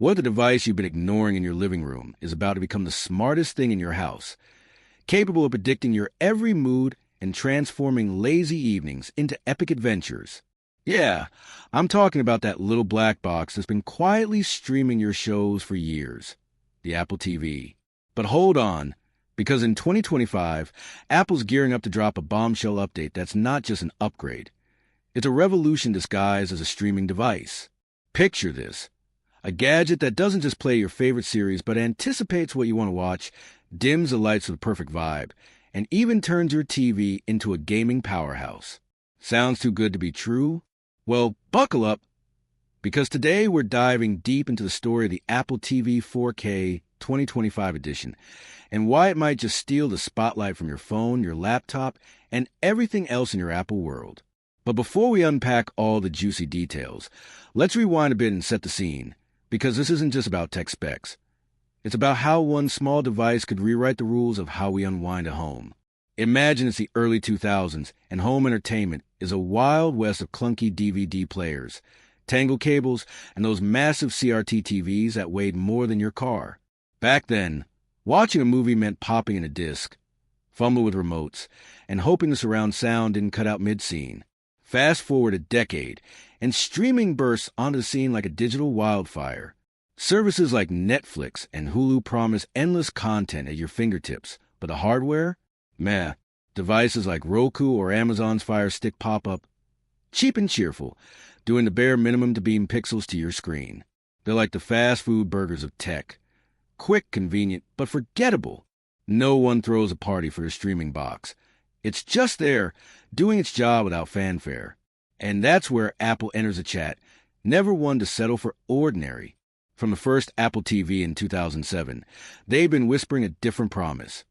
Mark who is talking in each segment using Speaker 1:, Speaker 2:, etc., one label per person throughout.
Speaker 1: What the device you've been ignoring in your living room is about to become the smartest thing in your house, capable of predicting your every mood and transforming lazy evenings into epic adventures. Yeah, I'm talking about that little black box that's been quietly streaming your shows for years, the Apple TV. But hold on, because in 2025, Apple's gearing up to drop a bombshell update that's not just an upgrade. It's a revolution disguised as a streaming device. Picture this. A gadget that doesn't just play your favorite series but anticipates what you want to watch, dims the lights with the perfect vibe, and even turns your TV into a gaming powerhouse. Sounds too good to be true? Well, buckle up, because today we're diving deep into the story of the Apple TV 4K 2025 edition and why it might just steal the spotlight from your phone, your laptop, and everything else in your Apple world. But before we unpack all the juicy details, let's rewind a bit and set the scene, because this isn't just about tech specs. It's about how one small device could rewrite the rules of how we unwind at home. Imagine it's the early 2000s, and home entertainment is a wild west of clunky DVD players, tangled cables, and those massive CRT TVs that weighed more than your car. Back then, watching a movie meant popping in a disc, fumbling with remotes, and hoping the surround sound didn't cut out mid-scene. Fast forward a decade, and streaming bursts onto the scene like a digital wildfire. Services like Netflix and Hulu promise endless content at your fingertips, but the hardware? Meh. Devices like Roku or Amazon's Fire Stick pop up, cheap and cheerful, doing the bare minimum to beam pixels to your screen. They're like the fast food burgers of tech. Quick, convenient, but forgettable. No one throws a party for their streaming box. It's just there, doing its job without fanfare. And that's where Apple enters the chat, never one to settle for ordinary. From the first Apple TV in 2007, they've been whispering a different promise.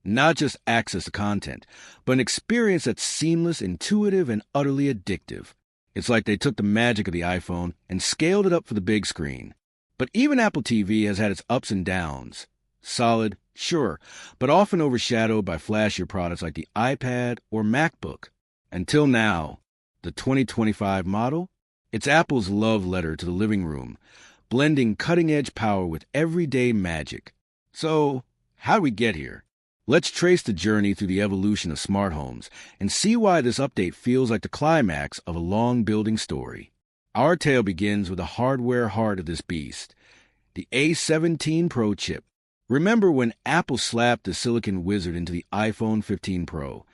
Speaker 1: Not just access to content, but an experience that's seamless, intuitive, and utterly addictive. It's like they took the magic of the iPhone and scaled it up for the big screen. But even Apple TV has had its ups and downs. Solid, sure, but often overshadowed by flashier products like the iPad or MacBook. Until now, the 2025 model? It's Apple's love letter to the living room, blending cutting-edge power with everyday magic. So, how do we get here? Let's trace the journey through the evolution of smart homes and see why this update feels like the climax of a long-building story. Our tale begins with the hardware heart of this beast, the A17 Pro chip. Remember when Apple slapped the silicon wizard into the iPhone 15 Pro,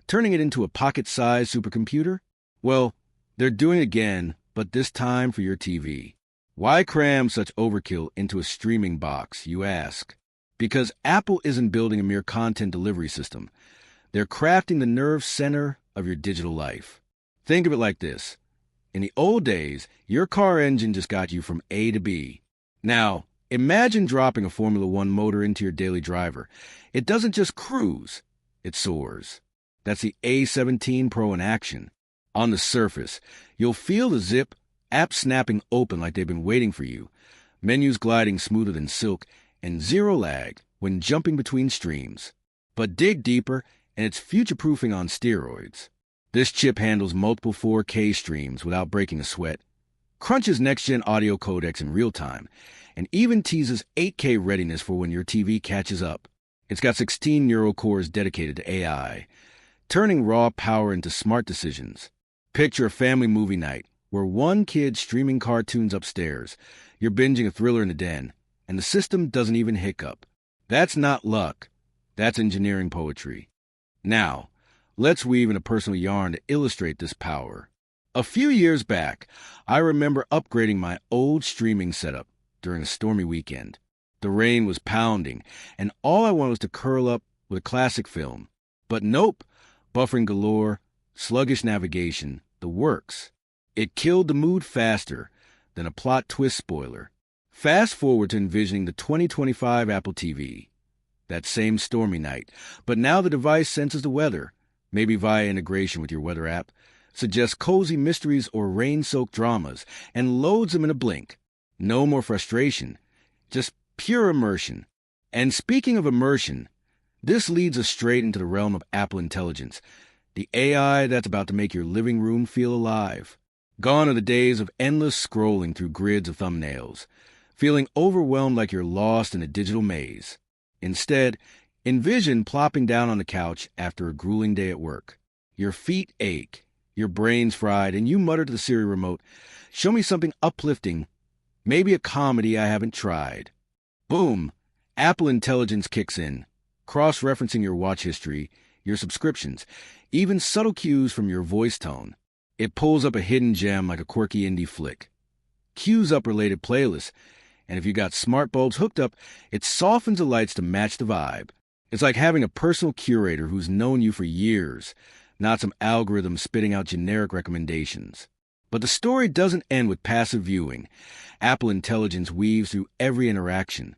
Speaker 1: turning it into a pocket-sized supercomputer? Well, they're doing it again, but this time for your TV. Why cram such overkill into a streaming box, you ask? Because Apple isn't building a mere content delivery system. They're crafting the nerve center of your digital life. Think of it like this. In the old days, your car engine just got you from A to B. Now, imagine dropping a Formula One motor into your daily driver. It doesn't just cruise, it soars. That's the A17 Pro in action. On the surface, you'll feel the zip, apps snapping open like they've been waiting for you, menus gliding smoother than silk, and zero lag when jumping between streams. But dig deeper, and it's future-proofing on steroids. This chip handles multiple 4K streams without breaking a sweat, crunches next-gen audio codecs in real time, and even teases 8K readiness for when your TV catches up. It's got 16 neural cores dedicated to AI, turning raw power into smart decisions. Picture a family movie night where one kid's streaming cartoons upstairs, you're binging a thriller in the den, and the system doesn't even hiccup. That's not luck. That's engineering poetry. Now, let's weave in a personal yarn to illustrate this power. A few years back, I remember upgrading my old streaming setup during a stormy weekend. The rain was pounding, and all I wanted was to curl up with a classic film. But nope, buffering galore, sluggish navigation, the works. It killed the mood faster than a plot twist spoiler. Fast forward to envisioning the 2025 Apple TV. That same stormy night, but now the device senses the weather, maybe via integration with your weather app, suggests cozy mysteries or rain-soaked dramas, and loads them in a blink. No more frustration, just pure immersion. And speaking of immersion, this leads us straight into the realm of Apple Intelligence, the AI that's about to make your living room feel alive. Gone are the days of endless scrolling through grids of thumbnails. feeling overwhelmed like you're lost in a digital maze. Instead, envision plopping down on the couch after a grueling day at work. Your feet ache, your brain's fried, and you mutter to the Siri remote, "Show me something uplifting, maybe a comedy I haven't tried." Boom! Apple Intelligence kicks in, cross-referencing your watch history, your subscriptions, even subtle cues from your voice tone. It pulls up a hidden gem like a quirky indie flick, cues up related playlists, and if you got smart bulbs hooked up, it softens the lights to match the vibe. It's like having a personal curator who's known you for years, not some algorithm spitting out generic recommendations. But the story doesn't end with passive viewing. Apple Intelligence weaves through every interaction,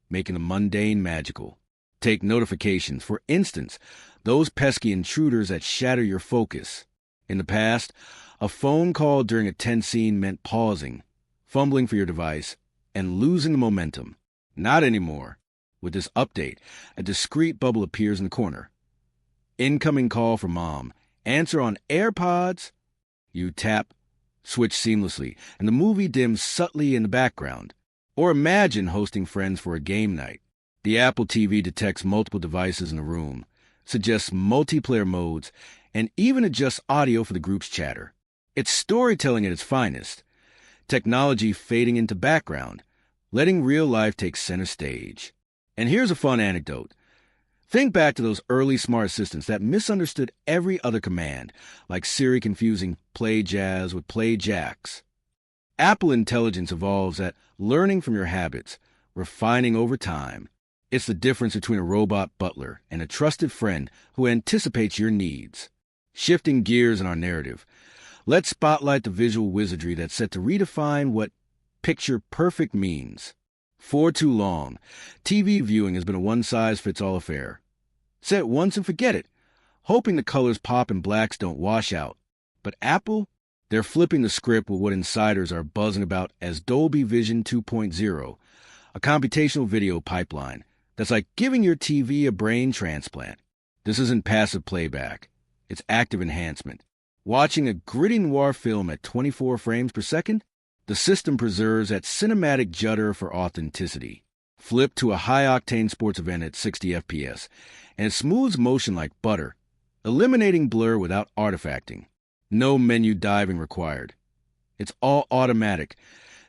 Speaker 1: making the mundane magical. Take notifications, for instance, those pesky intruders that shatter your focus. In the past, a phone call during a tense scene meant pausing, fumbling for your device, and losing the momentum. Not anymore. With this update, a discreet bubble appears in the corner. Incoming call from mom. Answer on AirPods. You tap, switch seamlessly, and the movie dims subtly in the background. Or imagine hosting friends for a game night. The Apple TV detects multiple devices in the room, suggests multiplayer modes, and even adjusts audio for the group's chatter. It's storytelling at its finest. Technology fading into background, letting real life take center stage. And here's a fun anecdote. Think back to those early smart assistants that misunderstood every other command, like Siri confusing play jazz with play jacks. Apple Intelligence evolves at learning from your habits, refining over time. It's the difference between a robot butler and a trusted friend who anticipates your needs. Shifting gears in our narrative, let's spotlight the visual wizardry that's set to redefine what picture perfect means. For too long, TV viewing has been a one-size-fits-all affair. Say it once and forget it, hoping the colors pop and blacks don't wash out. But Apple, they're flipping the script with what insiders are buzzing about as Dolby Vision 2.0, a computational video pipeline that's like giving your TV a brain transplant. This isn't passive playback. It's active enhancement. Watching a gritty noir film at 24 frames per second, the system preserves that cinematic judder for authenticity. Flip to a high-octane sports event at 60 FPS, and it smooths motion like butter, eliminating blur without artifacting. No menu diving required. It's all automatic,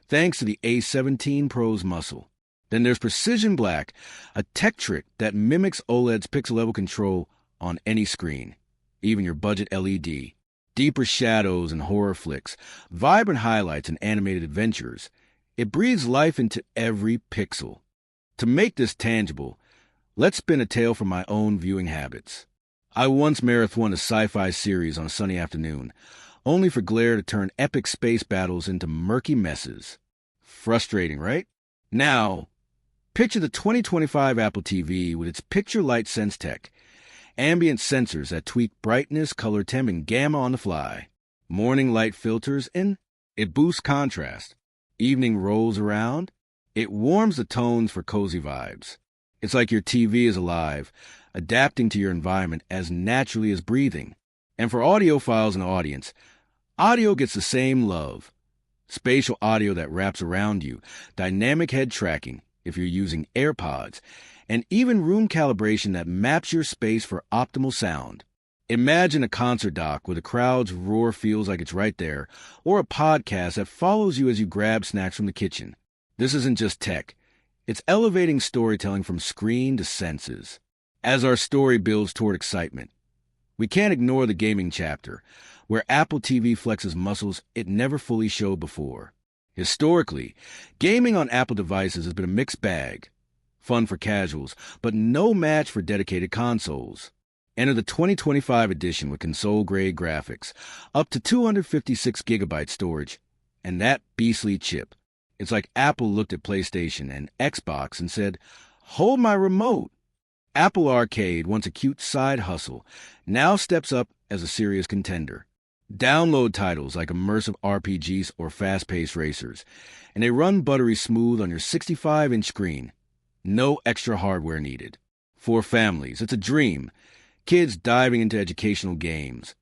Speaker 1: thanks to the A17 Pro's muscle. Then there's Precision Black, a tech trick that mimics OLED's pixel-level control on any screen, even your budget LED. Deeper shadows and horror flicks, vibrant highlights and animated adventures. It breathes life into every pixel. To make this tangible, let's spin a tale from my own viewing habits. I once marathoned a sci-fi series on a sunny afternoon, only for glare to turn epic space battles into murky messes. Frustrating, right? Now, picture the 2025 Apple TV with its picture light sense tech, ambient sensors that tweak brightness, color temp, and gamma on the fly, morning light filters, and it boosts contrast. Evening rolls around, it warms the tones for cozy vibes. It's like your TV is alive, adapting to your environment as naturally as breathing. And for audiophiles in the audience, audio gets the same love. Spatial audio that wraps around you, dynamic head tracking if you're using AirPods, and even room calibration that maps your space for optimal sound. Imagine a concert dock where the crowd's roar feels like it's right there, or a podcast that follows you as you grab snacks from the kitchen. This isn't just tech. It's elevating storytelling from screen to senses. As our story builds toward excitement, we can't ignore the gaming chapter, where Apple TV flexes muscles it never fully showed before. Historically, gaming on Apple devices has been a mixed bag. Fun for casuals, but no match for dedicated consoles. Enter the 2025 edition with console-grade graphics, up to 256 gigabyte storage, and that beastly chip. It's like Apple looked at PlayStation and Xbox and said, "Hold my remote." Apple Arcade, once a cute side hustle, now steps up as a serious contender. Download titles like immersive RPGs or fast-paced racers, and they run buttery smooth on your 65-inch screen. No extra hardware needed. For families, it's a dream. Kids diving into educational games.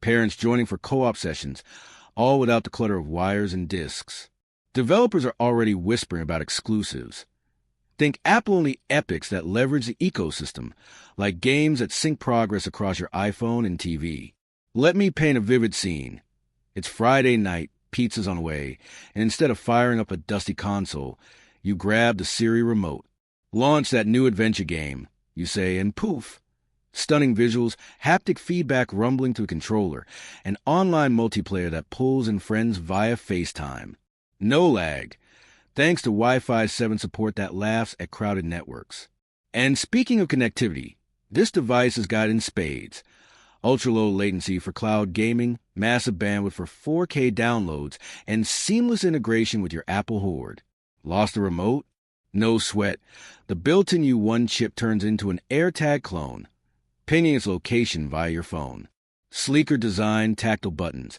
Speaker 1: Parents joining for co-op sessions, all without the clutter of wires and discs. Developers are already whispering about exclusives. Think Apple-only epics that leverage the ecosystem, like games that sync progress across your iPhone and TV. Let me paint a vivid scene. It's Friday night, pizza's on the way, and instead of firing up a dusty console, you grab the Siri remote. Launch that new adventure game, you say, and poof. Stunning visuals, haptic feedback rumbling through the controller, and online multiplayer that pulls in friends via FaceTime. No lag, thanks to Wi-Fi 7 support that laughs at crowded networks. And speaking of connectivity, this device is got in spades. Ultra-low latency for cloud gaming, massive bandwidth for 4K downloads, and seamless integration with your Apple Horde. Lost the remote? No sweat. The built-in U1 chip turns into an AirTag clone, pinging its location via your phone. Sleeker design, tactile buttons.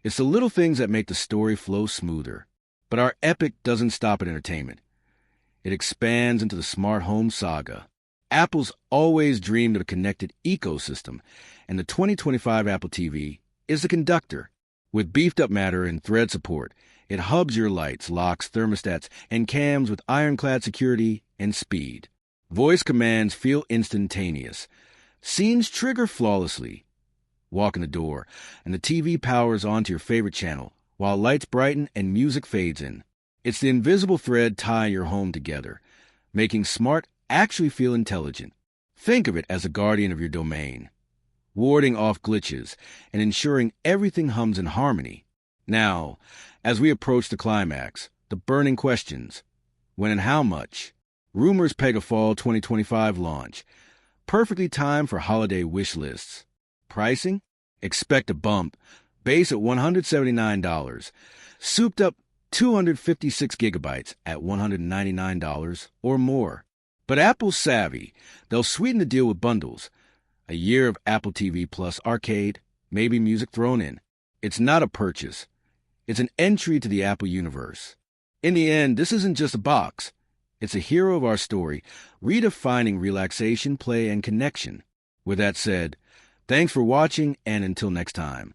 Speaker 1: It's the little things that make the story flow smoother. But our epic doesn't stop at entertainment. It expands into the smart home saga. Apple's always dreamed of a connected ecosystem, and the 2025 Apple TV is the conductor. With beefed-up Matter and Thread support, it hubs your lights, locks, thermostats, and cams with ironclad security and speed. Voice commands feel instantaneous. Scenes trigger flawlessly. Walk in the door, and the TV powers onto your favorite channel, while lights brighten and music fades in. It's the invisible thread tying your home together, making smart actually feel intelligent. Think of it as a guardian of your domain, warding off glitches and ensuring everything hums in harmony. Now, as we approach the climax, the burning questions: when and how much? Rumors peg a fall 2025 launch, perfectly timed for holiday wish lists. Pricing? Expect a bump. Base at $179. Souped up 256 gigabytes at $199 or more. But Apple's savvy. They'll sweeten the deal with bundles. A year of Apple TV Plus Arcade, maybe music thrown in. It's not a purchase. It's an entry to the Apple universe. In the end, this isn't just a box. It's a hero of our story, redefining relaxation, play, and connection. With that said, thanks for watching, and until next time.